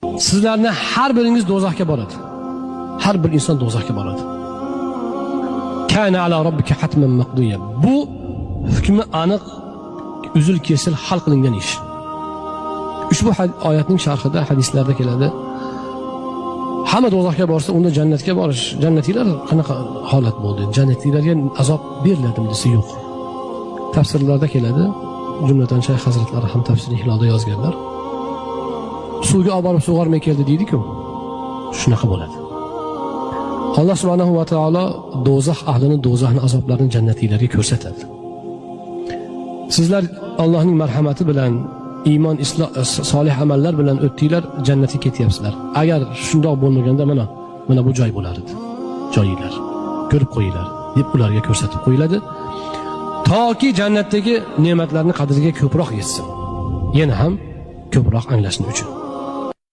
Sizlarning har biringiz do'zaxga boradi. Har bir inson do'zaxga boradi. Kana ala robbika hatman maqdiya. Bu hukmi aniq, uzul kesil hal qilingan ish. Ushbu oyatning sharhida, hadislarda keladi. Hamma do'zaxga borsa, unda jannatga borish, jannatiylar qanaqa holat bo'ldi? Jannatiylarga azob beriladimi desa yo'q. Tafsirlarda keladi. Jumladan Shayx hazratlari ham tafsiri Hilolda yozganlar. Suvga olib borib sug'ormay keldi deydi-ku. Shunaqa bo'ladi. Alloh subhanahu va taolo do'zax ahlini, do'zaxning azoblarini jannatiylarga ko'rsatadi. Sizlar Allohning marhamati bilan, iymon, islom, solih amallar bilan o'tdinglar, jannatga ketyapsizlar. Agar shundoq bo'lmaganda mana bu joy bo'lar edi. Joyinglar, ko'rib qo'yinglar deb ularga ko'rsatib qo'yiladi. Toki jannatdagi ne'matlarning qadriga ko'proq yetsin. Yana ham ko'proq anglashni uchun.